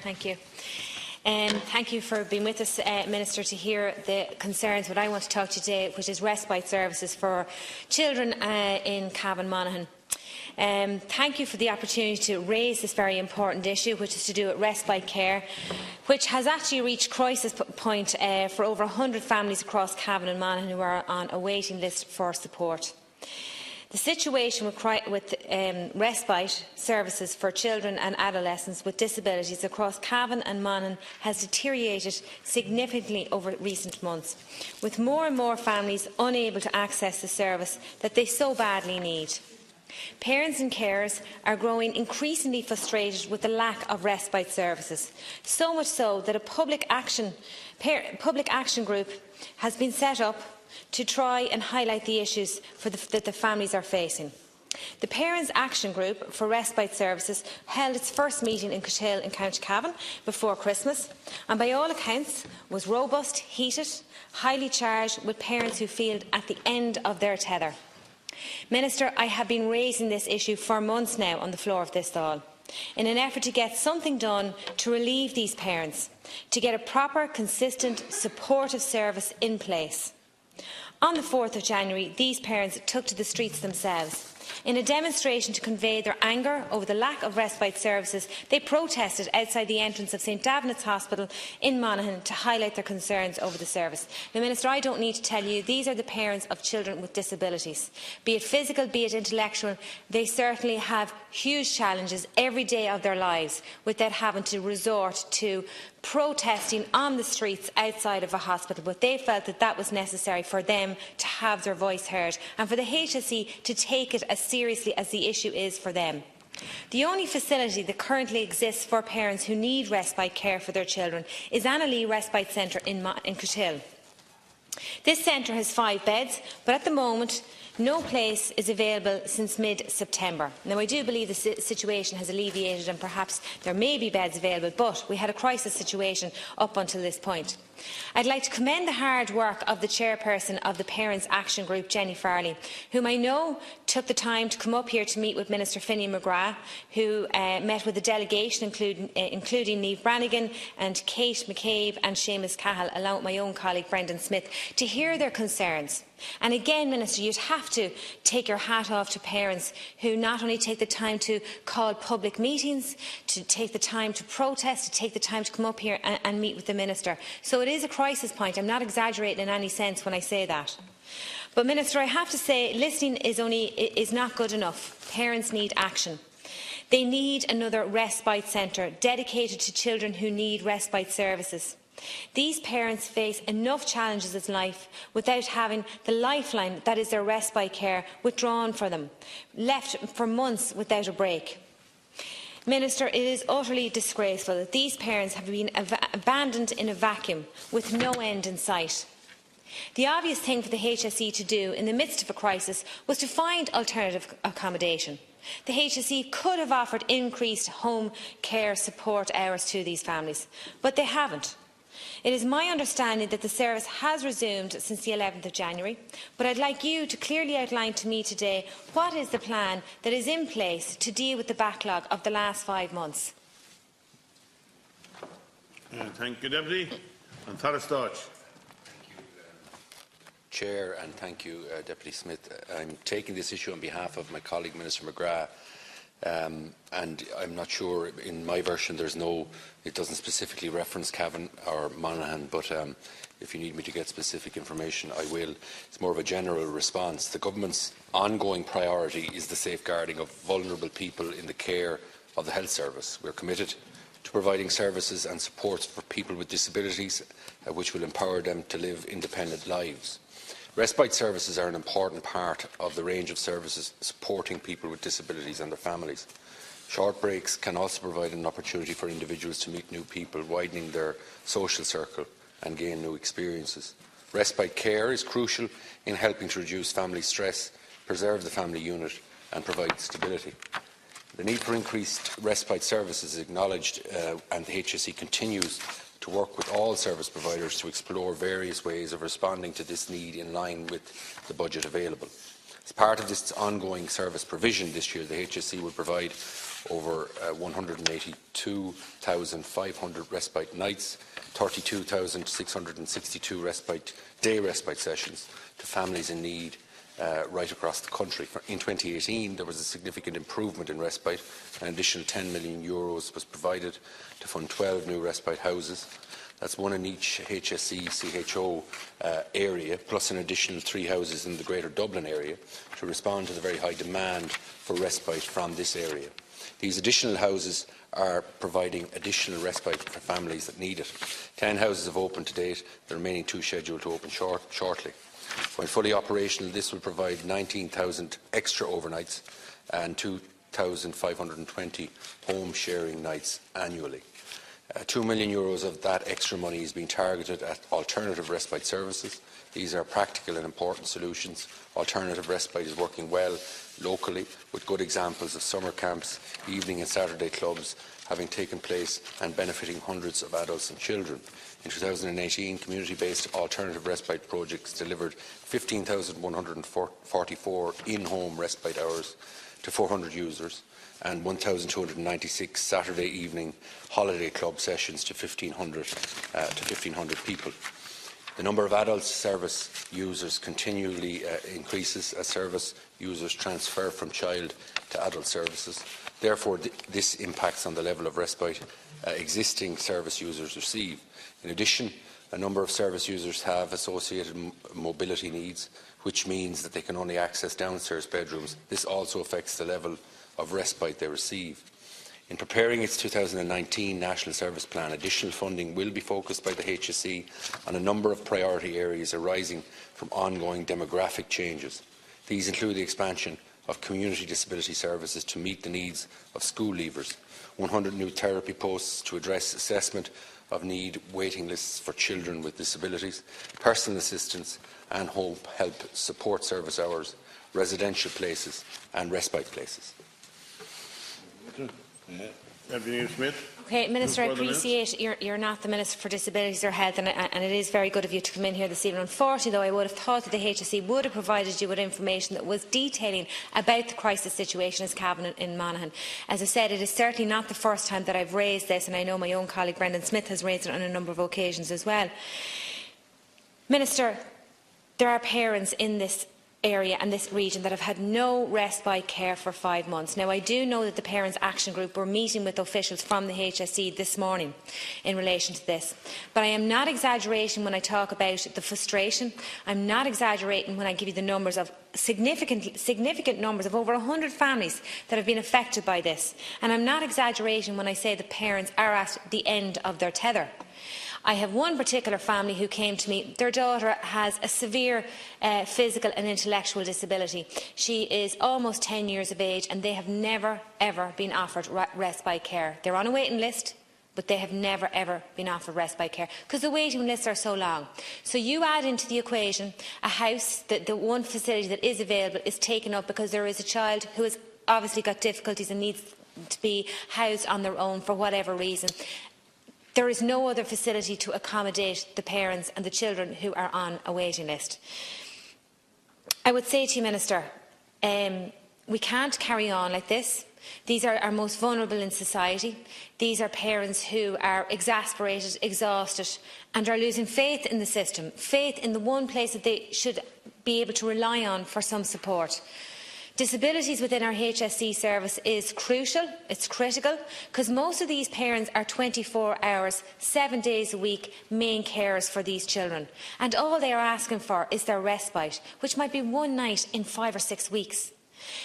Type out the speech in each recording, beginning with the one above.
Thank you. Thank you for being with us, Minister, to hear the concerns. What I want to talk to you today, which is respite services for children in Cavan and Monaghan. Thank you for the opportunity to raise this very important issue, which is to do with respite care, which has actually reached crisis point for over 100 families across Cavan and Monaghan who are on a waiting list for support. The situation with respite services for children and adolescents with disabilities across Cavan and Monaghan has deteriorated significantly over recent months, with more and more families unable to access the service that they so badly need. Parents and carers are growing increasingly frustrated with the lack of respite services, so much so that a public action group has been set up to try and highlight the issues that the families are facing. The Parents Action Group for Respite Services held its first meeting in Cashel in County Cavan before Christmas, and by all accounts was robust, heated, highly charged, with parents who feel at the end of their tether. Minister, I have been raising this issue for months now on the floor of this Dáil, in an effort to get something done to relieve these parents, to get a proper, consistent, supportive service in place. On the 4th of January, these parents took to the streets themselves. In a demonstration to convey their anger over the lack of respite services, they protested outside the entrance of St Davenant's Hospital in Monaghan to highlight their concerns over the service. Now, Minister, I don't need to tell you, these are the parents of children with disabilities. Be it physical, be it intellectual, they certainly have huge challenges every day of their lives without having to resort to protesting on the streets outside of a hospital, but they felt that that was necessary for them to have their voice heard and for the HSE to take it as seriously as the issue is for them. The only facility that currently exists for parents who need respite care for their children is Annalee Respite Centre in Cashel. This centre has 5 beds, but at the moment no place is available since mid-September. Now, I do believe the situation has alleviated and perhaps there may be beds available, but we had a crisis situation up until this point. I'd like to commend the hard work of the chairperson of the Parents Action Group, Jenny Farley, whom I know took the time to come up here to meet with Minister Finian McGrath, who met with a delegation including Niamh Brannigan and Kate McCabe and Seamus Cahill, along with my own colleague Brendan Smith, to hear their concerns. And again, Minister, you'd have to take your hat off to parents who not only take the time to call public meetings, to take the time to protest, to take the time to come up here and meet with the Minister. So it is a crisis point. I'm not exaggerating in any sense when I say that. But Minister, I have to say, listening is not good enough. Parents need action. They need another respite centre dedicated to children who need respite services. These parents face enough challenges in life without having the lifeline that is their respite care withdrawn from them, left for months without a break. Minister, it is utterly disgraceful that these parents have been abandoned in a vacuum with no end in sight. The obvious thing for the HSE to do in the midst of a crisis was to find alternative accommodation. The HSE could have offered increased home care support hours to these families, but they haven't. It is my understanding that the service has resumed since the 11th of January, but I'd like you to clearly outline to me today what is the plan that is in place to deal with the backlog of the last 5 months. Thank you, Deputy. And Taras Dodge. Chair, and thank you, Deputy Smith. I'm taking this issue on behalf of my colleague Minister McGrath, and I'm not sure, in my version it doesn't specifically reference Cavan or Monaghan, but if you need me to get specific information, I will. It's more of a general response. The Government's ongoing priority is the safeguarding of vulnerable people in the care of the health service. We are committed to providing services and supports for people with disabilities, which will empower them to live independent lives. Respite services are an important part of the range of services supporting people with disabilities and their families. Short breaks can also provide an opportunity for individuals to meet new people, widening their social circle and gain new experiences. Respite care is crucial in helping to reduce family stress, preserve the family unit and provide stability. The need for increased respite services is acknowledged, and the HSE continues to work with all service providers to explore various ways of responding to this need in line with the budget available. As part of this ongoing service provision this year, the HSE will provide over 182,500 respite nights, 32,662 day respite sessions to families in need right across the country. In 2018, there was a significant improvement in respite. An additional €10 million was provided to fund 12 new respite houses. That's one in each HSE CHO area, plus an additional 3 houses in the Greater Dublin area to respond to the very high demand for respite from this area. These additional houses are providing additional respite for families that need it. 10 houses have opened to date, the remaining 2 scheduled to open shortly. When fully operational, this will provide 19,000 extra overnights and 2,520 home sharing nights annually. €2 million of that extra money is being targeted at alternative respite services. These are practical and important solutions. Alternative respite is working well locally, with good examples of summer camps, evening and Saturday clubs having taken place and benefiting hundreds of adults and children. In 2018, community-based alternative respite projects delivered 15,144 in-home respite hours to 400 users and 1,296 Saturday evening holiday club sessions to 1,500 people. The number of adult service users continually increases as service users transfer from child to adult services. Therefore, this impacts on the level of respite existing service users receive. In addition, a number of service users have associated mobility needs, which means that they can only access downstairs bedrooms. This also affects the level of respite they receive. In preparing its 2019 National Service Plan, additional funding will be focused by the HSE on a number of priority areas arising from ongoing demographic changes. These include the expansion of community disability services to meet the needs of school leavers, 100 new therapy posts to address assessment of need waiting lists for children with disabilities, personal assistance and home help support service hours, residential places and respite places. Okay, Minister, I appreciate you're not the Minister for Disabilities or Health, and it is very good of you to come in here this evening. Unfortunately, though, I would have thought that the HSE would have provided you with information that was detailing about the crisis situation as Cavan and Monaghan. As I said, it is certainly not the first time that I've raised this, and I know my own colleague Brendan Smith has raised it on a number of occasions as well. Minister, there are parents in this area and this region that have had no respite care for 5 months. Now, I do know that the Parents Action Group were meeting with officials from the HSE this morning in relation to this, but I am not exaggerating when I talk about the frustration. I'm not exaggerating when I give you the numbers of significant numbers of over 100 families that have been affected by this, and I'm not exaggerating when I say the parents are at the end of their tether. I have one particular family who came to me. Their daughter has a severe physical and intellectual disability. She is almost 10 years of age, and they have never, ever been offered respite care. They're on a waiting list, but they have never, ever been offered respite care because the waiting lists are so long. So you add into the equation a house, the one facility that is available is taken up because there is a child who has obviously got difficulties and needs to be housed on their own for whatever reason. There is no other facility to accommodate the parents and the children who are on a waiting list. I would say to you, Minister, we can't carry on like this. These are our most vulnerable in society. These are parents who are exasperated, exhausted and are losing faith in the system, faith in the one place that they should be able to rely on for some support. Disabilities within our HSE service is crucial, it's critical, because most of these parents are 24 hours, 7 days a week, main carers for these children. And all they are asking for is their respite, which might be one night in 5 or 6 weeks.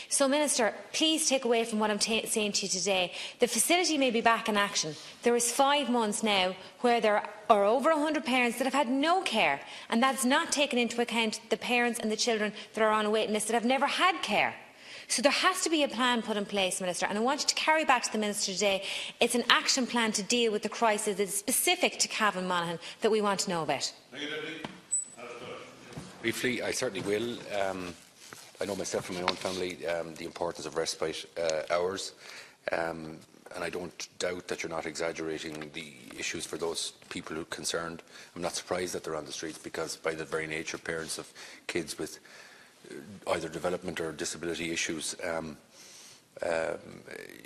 So, Minister, please take away from what I'm saying to you today. The facility may be back in action. There is 5 months now where there are over 100 parents that have had no care, and that's not taking into account the parents and the children that are on a waiting list that have never had care. So there has to be a plan put in place, Minister, and I want you to carry back to the Minister today. It's an action plan to deal with the crisis that is specific to Cavan and Monaghan that we want to know about. Briefly, I certainly will. I know myself and my own family the importance of respite hours, and I don't doubt that you're not exaggerating the issues for those people who are concerned. I'm not surprised that they're on the streets because, by the very nature, parents of kids with either development or disability issues.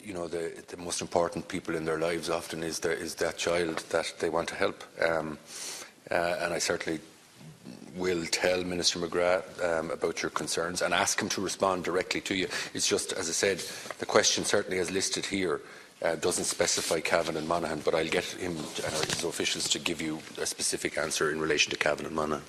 You know, the most important people in their lives often is that child that they want to help. And I certainly will tell Minister McGrath about your concerns and ask him to respond directly to you. It's just, as I said, the question certainly as listed here doesn't specify Cavan and Monaghan, but I'll get him and his officials to give you a specific answer in relation to Cavan and Monaghan.